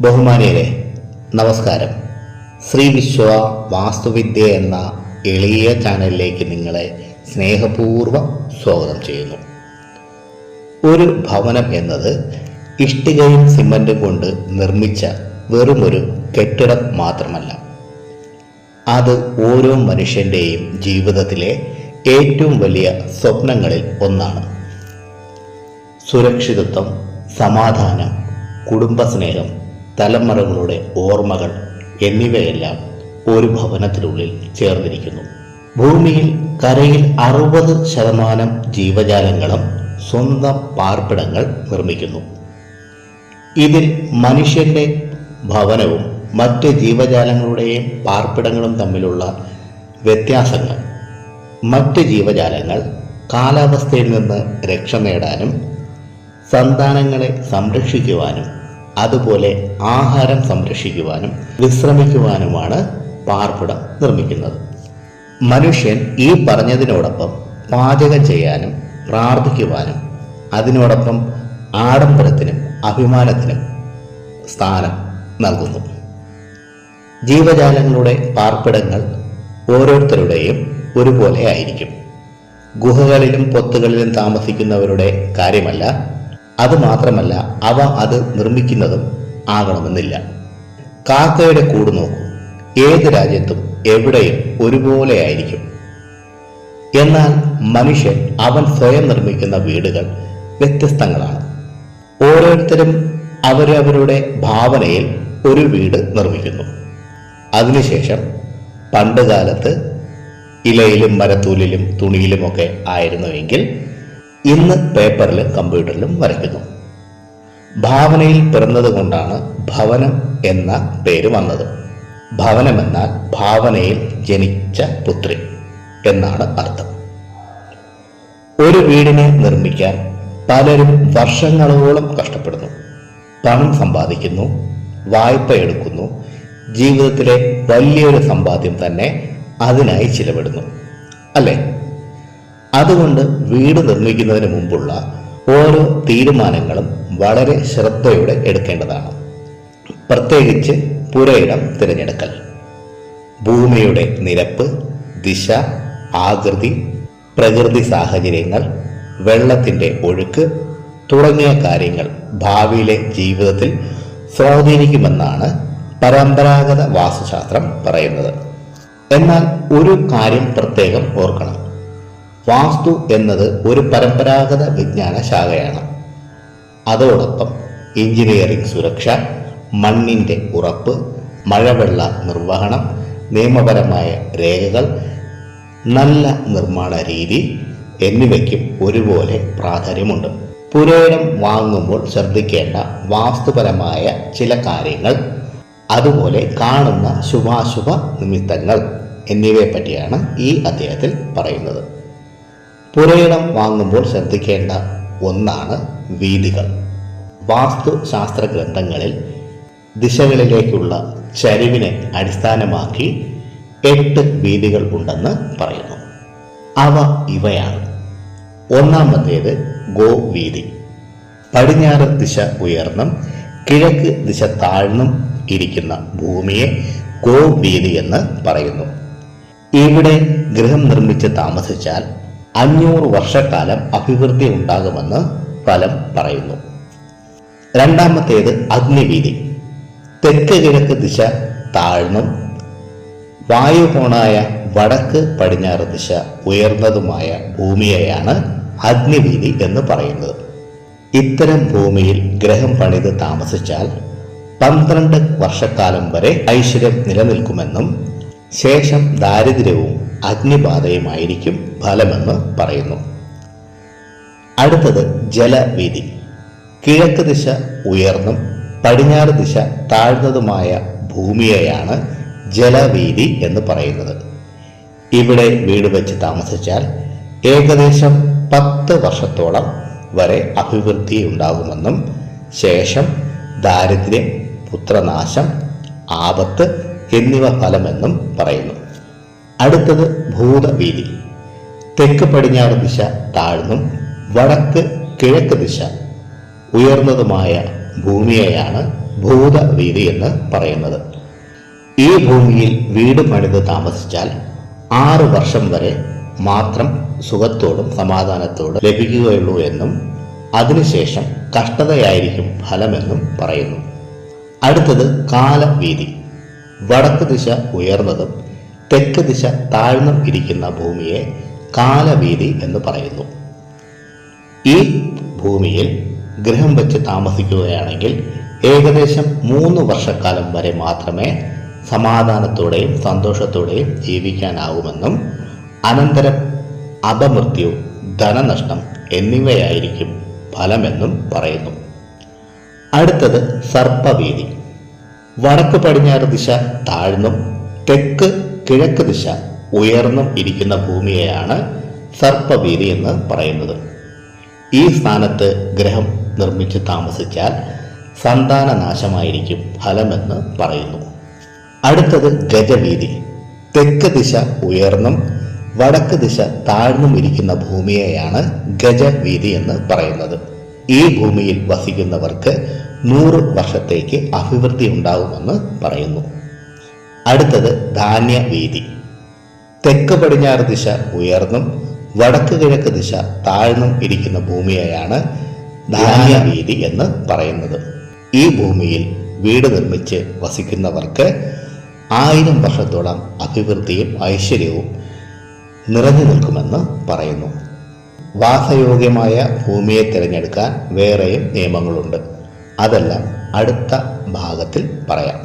ബഹുമാനിയരെ, നമസ്കാരം. ശ്രീ വിശ്വ വാസ്തുവിദ്യ എന്ന എളിയ ചാനലിലേക്ക് നിങ്ങളെ സ്നേഹപൂർവ്വം സ്വാഗതം ചെയ്യുന്നു. ഒരു ഭവനം എന്നത് ഇഷ്ടികയും സിമന്റും കൊണ്ട് നിർമ്മിച്ച വെറുമൊരു കെട്ടിടം മാത്രമല്ല. അത് ഓരോ മനുഷ്യൻ്റെയും ജീവിതത്തിലെ ഏറ്റവും വലിയ സ്വപ്നങ്ങളിൽ ഒന്നാണ്. സുരക്ഷിതത്വം, സമാധാനം, കുടുംബസ്നേഹം, തലമുറകളുടെ ഓർമ്മകൾ എന്നിവയെല്ലാം ഒരു ഭവനത്തിനുള്ളിൽ ചേർന്നിരിക്കുന്നു. ഭൂമിയിൽ കരയിൽ 60% ജീവജാലങ്ങളും സ്വന്തം പാർപ്പിടങ്ങൾ നിർമ്മിക്കുന്നു. ഇതിൽ മനുഷ്യന്റെ ഭവനവും മറ്റ് ജീവജാലങ്ങളുടെയും പാർപ്പിടങ്ങളും തമ്മിലുള്ള വ്യത്യാസങ്ങൾ. മറ്റ് ജീവജാലങ്ങൾ കാലാവസ്ഥയിൽ നിന്ന് രക്ഷ നേടാനും സന്താനങ്ങളെ സംരക്ഷിക്കുവാനും അതുപോലെ ആഹാരം സംരക്ഷിക്കുവാനും വിശ്രമിക്കുവാനുമാണ് പാർപ്പിടം നിർമ്മിക്കുന്നത്. മനുഷ്യൻ ഈ പറഞ്ഞതിനോടൊപ്പം പാചകം ചെയ്യാനും പ്രാർത്ഥിക്കുവാനും അതിനോടൊപ്പം ആഡംബരത്തിനും അഭിമാനത്തിനും സ്ഥാനം നൽകുന്നു. ജീവജാലങ്ങളുടെ പാർപ്പിടങ്ങൾ ഓരോരുത്തരുടെയും ഒരുപോലെ ആയിരിക്കും. ഗുഹകളിലും പൊത്തുകളിലും താമസിക്കുന്നവരുടെ കാര്യമല്ല. അതുമാത്രമല്ല, അവ അത് നിർമ്മിക്കുന്നതും ആകണമെന്നില്ല. കാക്കയുടെ കൂട് നോക്കൂ, ഏത് രാജ്യത്തും എവിടെയും ഒരുപോലെ ആയിരിക്കും. എന്നാൽ മനുഷ്യൻ അവൻ സ്വയം നിർമ്മിക്കുന്ന വീടുകൾ വ്യത്യസ്തങ്ങളാണ്. ഓരോരുത്തരും അവരവരുടെ ഭാവനയിൽ ഒരു വീട് നിർമ്മിക്കുന്നു. അതിനുശേഷം പണ്ട് കാലത്ത് ഇലയിലും മരത്തൂലിലും തുണിയിലുമൊക്കെ ആയിരുന്നുവെങ്കിൽ ഇന്ന് പേപ്പറിലും കമ്പ്യൂട്ടറിലും വരയ്ക്കുന്നു. ഭാവനയിൽ പിറന്നതുകൊണ്ടാണ് ഭവനം എന്ന പേര് വന്നത്. ഭവനം എന്നാൽ ഭാവനയിൽ ജനിച്ച പുത്രി എന്നാണ് അർത്ഥം. ഒരു വീടിനെ നിർമ്മിക്കാൻ പലരും വർഷങ്ങളോളം കഷ്ടപ്പെടുന്നു. പണം സമ്പാദിക്കുന്നു, വായ്പ എടുക്കുന്നു, ജീവിതത്തിലെ വലിയൊരു സമ്പാദ്യം തന്നെ അതിനായി ചിലവിടുന്നു, അല്ലേ? അതുകൊണ്ട് വീട് നിർമ്മിക്കുന്നതിന് മുമ്പുള്ള ഓരോ തീരുമാനങ്ങളും വളരെ ശ്രദ്ധയോടെ എടുക്കേണ്ടതാണ്. പ്രത്യേകിച്ച് പുരയിടം തിരഞ്ഞെടുക്കൽ, ഭൂമിയുടെ നിരപ്പ്, ദിശ, ആകൃതി, പ്രകൃതി സാഹചര്യങ്ങൾ, വെള്ളത്തിൻ്റെ ഒഴുക്ക് തുടങ്ങിയ കാര്യങ്ങൾ ഭാവിയിലെ ജീവിതത്തിൽ സ്വാധീനിക്കുമെന്നാണ് പരമ്പരാഗത വാസ്തുശാസ്ത്രം പറയുന്നത്. എന്നാൽ ഒരു കാര്യം പ്രത്യേകം ഓർക്കണം. വാസ്തു എന്നത് ഒരു പരമ്പരാഗത വിജ്ഞാന ശാഖയാണ്. അതോടൊപ്പം എഞ്ചിനീയറിംഗ് സുരക്ഷ, മണ്ണിൻ്റെ ഉറപ്പ്, മഴവെള്ള നിർവഹണം, നിയമപരമായ രേഖകൾ, നല്ല നിർമ്മാണ രീതി എന്നിവയ്ക്കും ഒരുപോലെ പ്രാധാന്യമുണ്ട്. പുരയിടം വാങ്ങുമ്പോൾ ശ്രദ്ധിക്കേണ്ട വാസ്തുപരമായ ചില കാര്യങ്ങൾ, അതുപോലെ കാണുന്ന ശുഭാശുഭ നിമിത്തങ്ങൾ എന്നിവയെ പറ്റിയാണ് ഈ അധ്യായത്തിൽ പറയുന്നത്. പുരയിടം വാങ്ങുമ്പോൾ ശ്രദ്ധിക്കേണ്ട ഒന്നാണ് വീതികൾ. വാസ്തുശാസ്ത്ര ഗ്രന്ഥങ്ങളിൽ ദിശകളിലേക്കുള്ള ചരിവിനെ അടിസ്ഥാനമാക്കി 8 വീതികൾ ഉണ്ടെന്ന് പറയുന്നു. അവ ഇവയാണ്. ഒന്നാമത്തേത് ഗോവീതി. പടിഞ്ഞാറ് ദിശ ഉയർന്നും കിഴക്ക് ദിശ താഴ്ന്നും ഇരിക്കുന്ന ഭൂമിയെ ഗോവീതി എന്ന് പറയുന്നു. ഇവിടെ ഗൃഹം നിർമ്മിച്ച് താമസിച്ചാൽ 500 വർഷക്കാലം അഭിവൃദ്ധി ഉണ്ടാകുമെന്ന് ഫലം പറയുന്നു. രണ്ടാമത്തേത് അഗ്നിവീതി. തെക്ക് കിഴക്ക് ദിശ താഴ്ന്നും വായുകോണായ വടക്ക് പടിഞ്ഞാറ് ദിശ ഉയർന്നതുമായ ഭൂമിയെയാണ് അഗ്നിവീതി എന്ന് പറയുന്നത്. ഇത്തരം ഭൂമിയിൽ ഗ്രഹം പണിത് താമസിച്ചാൽ 12 വർഷക്കാലം വരെ ഐശ്വര്യം നിലനിൽക്കുമെന്നും ശേഷം ദാരിദ്ര്യവും അഗ്നിബാധയുമായിരിക്കും ഫലമെന്ന് പറയുന്നു. അടുത്തത് ജലവീതി. കിഴക്ക് ദിശ ഉയർന്നും പടിഞ്ഞാറ് ദിശ താഴ്ന്നതുമായ ഭൂമിയെയാണ് ജലവീതി എന്ന് പറയുന്നത്. ഇവിടെ വീട് വെച്ച് താമസിച്ചാൽ ഏകദേശം 10 വർഷത്തോളം വരെ അഭിവൃദ്ധി ഉണ്ടാകുമെന്നും ശേഷം ദാരിദ്ര്യം, പുത്രനാശം, ആപത്ത് എന്നിവ ഫലമെന്നും പറയുന്നു. അടുത്തത് ഭൂതവീതി. തെക്ക് പടിഞ്ഞാറ് ദിശ താഴ്ന്നും വടക്ക് കിഴക്ക് ദിശ ഉയർന്നതുമായ ഭൂമിയെയാണ് ഭൂതവീതി എന്ന് പറയുന്നത്. ഈ ഭൂമിയിൽ വീട് പണിത് താമസിച്ചാൽ 6 വർഷം വരെ മാത്രം സുഖത്തോടും സമാധാനത്തോടും ലഭിക്കുകയുള്ളൂ എന്നും അതിനുശേഷം കഷ്ടതയായിരിക്കും ഫലമെന്നും പറയുന്നു. അടുത്തത് കാലവീതി. വടക്ക് ദിശ ഉയർന്നതും തെക്ക് ദിശ താഴ്ന്നും ഇരിക്കുന്ന ഭൂമിയെ കാലവീതി എന്ന് പറയുന്നു. ഈ ഭൂമിയിൽ ഗൃഹം വെച്ച് താമസിക്കുകയാണെങ്കിൽ ഏകദേശം 3 വർഷക്കാലം വരെ മാത്രമേ സമാധാനത്തോടെയും സന്തോഷത്തോടെയും ജീവിക്കാനാവുമെന്നും അനന്തരം അപമൃത്യു, ധനനഷ്ടം എന്നിവയായിരിക്കും ഫലമെന്നും പറയുന്നു. അടുത്തത് സർപ്പവീതി. വടക്ക് പടിഞ്ഞാറ് ദിശ താഴ്ന്നും തെക്ക് കിഴക്ക് ദിശ ഉയർന്നും ഇരിക്കുന്ന ഭൂമിയെയാണ് സർപ്പവീതി എന്ന് പറയുന്നത്. ഈ സ്ഥാനത്ത് ഗ്രഹം നിർമ്മിച്ച് താമസിച്ചാൽ സന്താനനാശമായിരിക്കും ഫലമെന്ന് പറയുന്നു. അടുത്തത് ഗജവീതി. തെക്ക് ദിശ ഉയർന്നും വടക്ക് ദിശ താഴ്ന്നും ഇരിക്കുന്ന ഭൂമിയെയാണ് ഗജവീതി എന്ന് പറയുന്നത്. ഈ ഭൂമിയിൽ വസിക്കുന്നവർക്ക് 100 വർഷത്തേക്ക് അഭിവൃദ്ധി ഉണ്ടാകുമെന്ന് പറയുന്നു. അടുത്തത് ധാന്യവീതി. തെക്ക് പടിഞ്ഞാറ് ദിശ ഉയർന്നും വടക്ക് കിഴക്ക് ദിശ താഴ്ന്നും ഇരിക്കുന്ന ഭൂമിയെയാണ് ധാന്യവീതി എന്ന് പറയുന്നത്. ഈ ഭൂമിയിൽ വീട് നിർമ്മിച്ച് വസിക്കുന്നവർക്ക് 1000 വർഷത്തോളം അഭിവൃദ്ധിയും ഐശ്വര്യവും നിറഞ്ഞു നിൽക്കുമെന്ന് പറയുന്നു. വാസയോഗ്യമായ ഭൂമിയെ തിരഞ്ഞെടുക്കാൻ വേറെയും നിയമങ്ങളുണ്ട്. അതെല്ലാം അടുത്ത ഭാഗത്തിൽ പറയാം.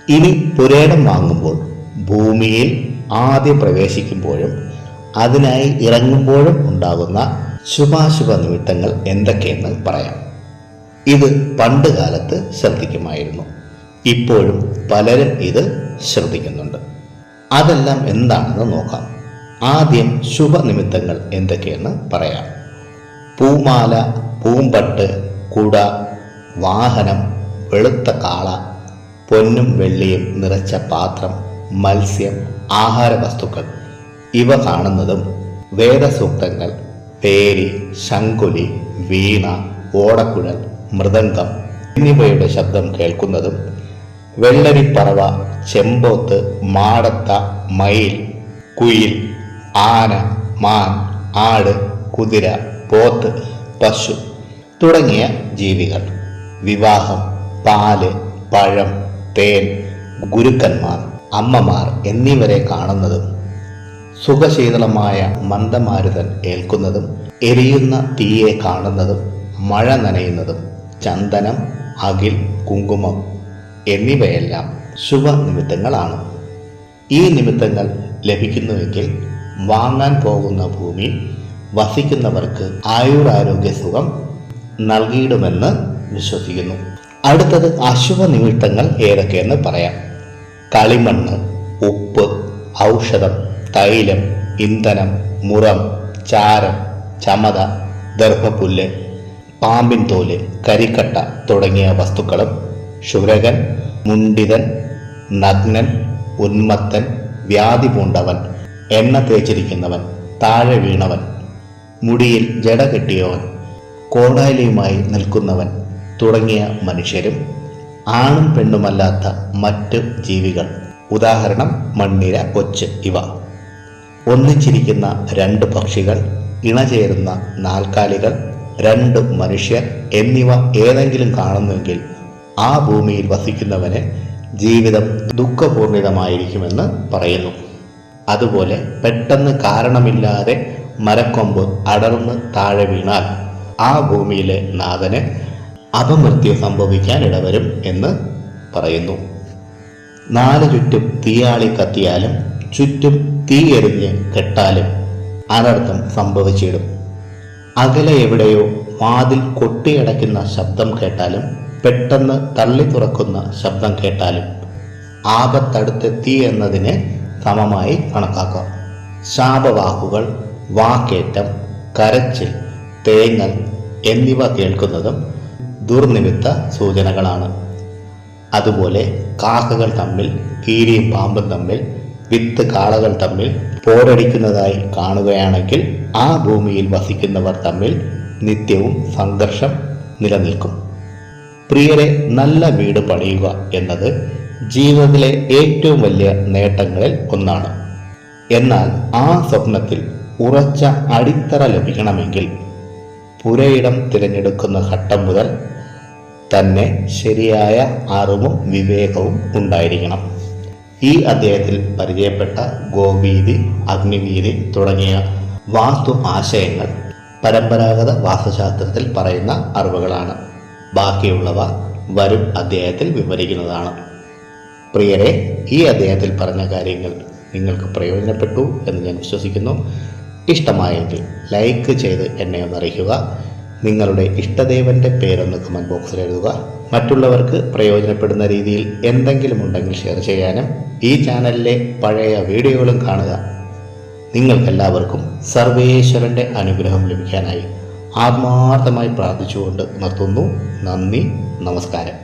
ഇനി പുരേടം വാങ്ങുമ്പോൾ ഭൂമിയിൽ ആദ്യം പ്രവേശിക്കുമ്പോഴും അതിനായി ഇറങ്ങുമ്പോഴും ഉണ്ടാകുന്ന ശുഭാശുഭ നിമിത്തങ്ങൾ എന്തൊക്കെയെന്ന് പറയാം. ഇത് പണ്ട് കാലത്ത് ശ്രദ്ധിക്കുമായിരുന്നു. ഇപ്പോഴും പലരും ഇത് ശ്രദ്ധിക്കുന്നുണ്ട്. അതെല്ലാം എന്താണെന്ന് നോക്കാം. ആദ്യം ശുഭനിമിത്തങ്ങൾ എന്തൊക്കെയെന്ന് പറയാം. പൂമാല, പൂമ്പട്ട്, കുട, വാഹനം, വെളുത്ത കാള, പൊന്നും വെള്ളിയും നിറച്ച പാത്രം, മത്സ്യം, ആഹാര വസ്തുക്കൾ ഇവ കാണുന്നതും വേദസൂക്തങ്ങൾ, പേരി, ശംഖുലി, വീണ, ഓടക്കുഴൽ, മൃദംഗം എന്നിവയുടെ ശബ്ദം കേൾക്കുന്നതും വെള്ളരിപ്പറവ, ചെമ്പോത്ത്, മാടത്ത, മയിൽ, കുയിൽ, ആന, മാൻ, ആട്, കുതിര, പോത്ത്, പശു തുടങ്ങിയ ജീവികൾ, വിവാഹം, പാല്, പഴം, തേൻ, ഗുരുക്കന്മാർ, അമ്മമാർ എന്നിവരെ കാണുന്നതും സുഖശീതളമായ മന്ദമാരുതൻ ഏൽക്കുന്നതും എരിയുന്ന തീയെ കാണുന്നതും മഴ നനയുന്നതും ചന്ദനം, അകിൽ, കുങ്കുമം എന്നിവയെല്ലാം ശുഭനിമിത്തങ്ങളാണ്. ഈ നിമിത്തങ്ങൾ ലഭിക്കുന്നുവെങ്കിൽ വാങ്ങാൻ പോകുന്ന ഭൂമി വസിക്കുന്നവർക്ക് ആയുരാരോഗ്യ സുഖം നൽകിയിടുമെന്ന് വിശ്വസിക്കുന്നു. അടുത്തത് അശുഭ നിമിത്തങ്ങൾ ഏതൊക്കെയെന്ന് പറയാം. കളിമണ്ണ്, ഉപ്പ്, ഔഷധം, തൈലം, ഇന്ധനം, മുറം, ചാരം, ചമത, ദർഭപ്പുല്ല്, പാമ്പിൻ തോല്, കരിക്കട്ട തുടങ്ങിയ വസ്തുക്കളും ശുരകൻ, മുണ്ടിതൻ, നഗ്നൻ, ഉന്മത്തൻ, വ്യാധി പൂണ്ടവൻ, എണ്ണ തേച്ചിരിക്കുന്നവൻ, താഴെ വീണവൻ, മുടിയിൽ ജട കെട്ടിയവൻ, കോടാലിയുമായി നിൽക്കുന്നവൻ തുടങ്ങിയ മനുഷ്യരും ആണും പെണ്ണുമല്ലാത്ത മറ്റ് ജീവികൾ, ഉദാഹരണം മണ്ണിര, കൊച്ച് ഇവ, ഒന്നിച്ചിരിക്കുന്ന 2 പക്ഷികൾ, ഇണചേരുന്ന നാൽക്കാലികൾ, 2 മനുഷ്യർ എന്നിവ ഏതെങ്കിലും കാണുന്നുവെങ്കിൽ ആ ഭൂമിയിൽ വസിക്കുന്നവന് ജീവിതം ദുഃഖപൂർണിതമായിരിക്കുമെന്ന് പറയുന്നു. അതുപോലെ പെട്ടെന്ന് കാരണമില്ലാതെ മരക്കൊമ്പ് അടർന്ന് താഴെ വീണാൽ ആ ഭൂമിയിലെ നാഥന് അപമൃത്യു സംഭവിക്കാൻ ഇടവരും എന്ന് പറയുന്നു. 4 ചുറ്റും തീയാളി കത്തിയാലും ചുറ്റും തീ എറിഞ്ഞ് കെട്ടാലും അനർത്ഥം സംഭവിച്ചിടും. അകലെ എവിടെയോ വാതിൽ കൊട്ടിയടയ്ക്കുന്ന ശബ്ദം കേട്ടാലും പെട്ടെന്ന് തള്ളി തുറക്കുന്ന ശബ്ദം കേട്ടാലും ആപത്തടുത്തെത്തി എന്നതിന് സമമായി കണക്കാക്കാം. ശാപവാക്കുകൾ, വാക്കേറ്റം, കരച്ചിൽ, തേങ്ങൽ എന്നിവ കേൾക്കുന്നതും ദുർനിമിത്ത സൂചനകളാണ്. അതുപോലെ കാക്കകൾ തമ്മിൽ, കീരിയും പാമ്പും തമ്മിൽ, വിത്ത് കാളകൾ തമ്മിൽ പോരടിക്കുന്നതായി കാണുകയാണെങ്കിൽ ആ ഭൂമിയിൽ വസിക്കുന്നവർ തമ്മിൽ നിത്യവും സംഘർഷം നിലനിൽക്കും. പ്രിയരെ, നല്ല വീട് പണിയുക എന്നത് ജീവിതത്തിലെ ഏറ്റവും വലിയ നേട്ടങ്ങളിൽ ഒന്നാണ്. എന്നാൽ ആ സ്വപ്നത്തിൽ ഉറച്ച അടിത്തറ ലഭിക്കണമെങ്കിൽ പുരയിടം തിരഞ്ഞെടുക്കുന്ന ഘട്ടം മുതൽ തന്നെ ശരിയായ അറിവും വിവേകവും ഉണ്ടായിരിക്കണം. ഈ അധ്യായത്തിൽ പരിചയപ്പെട്ട ഗോവീതി, അഗ്നിവീതി തുടങ്ങിയ വാസ്തു ആശയങ്ങൾ പരമ്പരാഗത വാസ്തുശാസ്ത്രത്തിൽ പറയുന്ന അറിവുകളാണ്. ബാക്കിയുള്ളവ വരും അധ്യായത്തിൽ വിവരിക്കുന്നതാണ്. പ്രിയരെ, ഈ അധ്യായത്തിൽ പറഞ്ഞ കാര്യങ്ങൾ നിങ്ങൾക്ക് പ്രയോജനപ്പെട്ടു എന്ന് ഞാൻ വിശ്വസിക്കുന്നു. ഇഷ്ടമായെങ്കിൽ ലൈക്ക് ചെയ്ത് എന്നെ ഒന്ന് അറിയിക്കുക. നിങ്ങളുടെ ഇഷ്ടദേവന്റെ പേരൊന്ന് കമൻറ്റ് ബോക്സിൽ എഴുതുക. മറ്റുള്ളവർക്ക് പ്രയോജനപ്പെടുന്ന രീതിയിൽ എന്തെങ്കിലും ഉണ്ടെങ്കിൽ ഷെയർ ചെയ്യാനും ഈ ചാനലിലെ പഴയ വീഡിയോകളും കാണുക. നിങ്ങൾക്കെല്ലാവർക്കും സർവേശ്വരൻ്റെ അനുഗ്രഹം ലഭിക്കാനായി ആത്മാർത്ഥമായി പ്രാർത്ഥിച്ചുകൊണ്ട് നിർത്തുന്നു. നന്ദി, നമസ്കാരം.